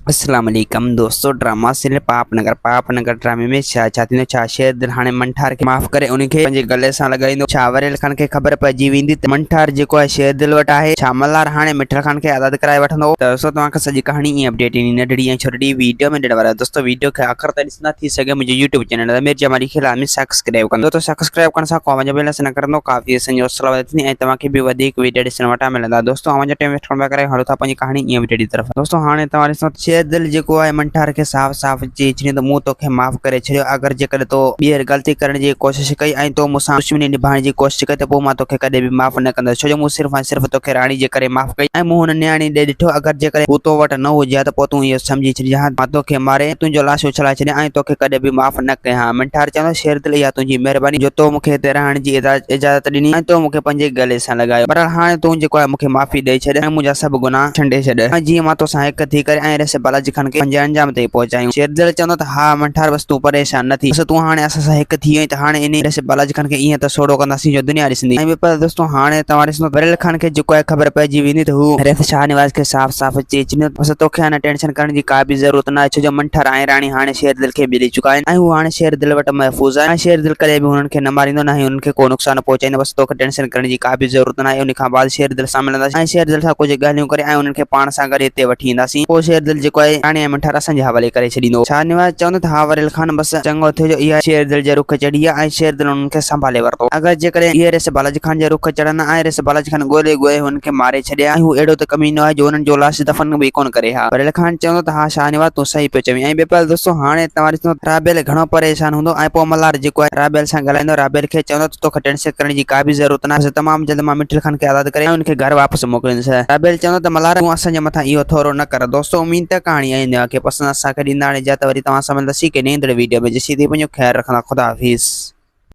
अस्सलाम वालेकुम दोस्तों। ड्रामा सीरियल पापनगर ड्रामे में छाती छा शेर हाणे मंठार के माफ़ करे उनके पंहिंजे गले सां लॻाईंदो। छा वरेल खान खे ख़बर पइजी वेंदी त मंठार जेको आहे शेर दिल वटि आहे। छा मल्हार हाणे मिठर खान खे आज़ाद कराए वठंदो। त दोस्तों तव्हांखे सॼी कहानी ईअं अपडेट ईंदी नंढड़ी ऐं छोटी वीडियो में ॾियण वारा दोस्तों। वीडियो खे आख़िर ताईं ॾिसंदा थी सघे मुंहिंजे यूट्यूब चैनल अमीर जमाली खे लाज़मी सब्सक्राइब कंदो। दोस्तों सब्सक्राइब करण सां को वञो बेल न कंदो काफ़ी संजो हौसला वधंदी ऐं तव्हांखे बि वधीक वीडियो ॾिसण वटां मिलंदा। दोस्तों आवां टाइम वेस्ट करण करे हलो था पंहिंजी कहानी ईअं अपडेट की तरफ़। दोस्तों हाणे तव्हां ॾिसो शेर दिल जेको आहे मंठार के साफ साफ चई छॾियो त मूं तोखे माफ़ करे छॾियो। अगर जेकर तो ॿीहर ग़लती करण जी कोशिश कई ऐं तो मूंसां दुश्मनी निभाइण जी कोशिश कई त पोइ मां तोखे कॾहिं बि माफ़ न कंदुसि। छो जो मूं सिर्फ़ु ऐं सिर्फ़ु तोखे राणी जे करे माफ़ कई ऐं मूं हुन न्याणी ॾे ॾिठो। अगर जेकर हू तो वटि न हुजे त पोइ तूं इहो सम्झी छॾिजां मां तोखे मारे तुंहिंजो लाश उछलाए छॾियां ऐं तोखे कॾहिं बि माफ़ न कयां। मंठार चवंदो शेर दिल इहा तुंहिंजी महिरबानी जो तो मूंखे हिते रहण जी इजाज़त ॾिनी ऐं तो मूंखे पंहिंजे गले सां लॻायो। पर हाणे तूं जेको आहे मूंखे माफ़ी ॾेई छॾ ऐं मुंहिंजा सभु गुनाह छंडे छॾ ऐं जीअं मां तोसां हिकु थी करे ऐं रस बालाजी खान खे पंहिंजे अंजाम ते पहुचायूं। शेर दिल चवंदो त हा मंठार बस तूं परेशान न थी। बस तूं हाणे असां सां हिकु थी वई त हाणे इन रस बालाजी खान खे ईअं त सोड़ो कंदासीं जो दुनिया ॾिसंदी। ऐं पर दोस्तों हाणे तव्हां ॾिसंदो वरेल खान खे जेको आहे ख़बर पइजी वेंदी त हू रियासत शाहनवाज़ खे साफ़ साफ़ चई छॾियो बस तोखे हाणे टेंशन करण जी का बि ज़रूरत न आहे। छो जो मंठार ऐं राणी हाणे शेर दिल खे ॿिली चुका आहिनि ऐं हू हाणे शेर दिल वटि महफ़ूज़ आहे ऐं शेर दिल कॾहिं बि हुननि खे न मारींदो न ही उन्हनि खे को नुक़सान पहुचाईंदो। बस तोखे टेंशन करण जी का बि ज़रूरत न आहे। उन खां बाद शेर दिल सां मिलंदासीं ऐं शेर दिल सां कुझु ॻाल्हियूं करे ऐं उन्हनि खे पाण सां गॾु हिते वठी ईंदासीं। पोइ शेर दिल जेको आहे राणी ऐं मंठार असांजे हवाले करे छॾींदो। शाहनवाज़ चवंदो त हा वरेल खान बस चङो थियो जो इहा शेर दिल जे रुख चढ़ी आहे ऐं शेर दिल उन्हनि खे संभाले वरितो। अगर जेकर इहे रिस बालाजी खान जे रुख चढ़ंदा ऐं रिस बालाजी खान ॻोल्हे ॻोल्हे हुननि खे मारे छॾिया ऐं हू अहिड़ो त कमीनो आहे जो हुननि जो लाश दफ़न बि कोन करे हा। वरेल खान चवंदो त हा शाहनवाज़ तूं सही पियो चवीं। ऐं ॿिए दोस्तों हाणे तव्हां ॾिसंदो राबेल घणो परेशान हूंदो ऐं पोइ मल्हार जेको आहे राबेल सां ॻाल्हाईंदो। राबेल खे चवंदो त तोखे टेंशन करण जी का बि ज़रूरत न आहे। तमामु जल्द मां मिठर खान खे आज़ाद करे उनखे घर वापसि मोकिलींदुसि। राबेल चवंदो त मल्हार तूं असांजे मथां इहो थोरो न कर। दोस्तों उमीद त कहाणी आहे कि पसंदि असांखे ॾींदा हाणे जा त वरी तव्हां सां मिलंदासीं के नईं वीडियो में। जेसीं ताईं पंहिंजो ख़्यालु रखंदा। खुदा हाफ़िज़।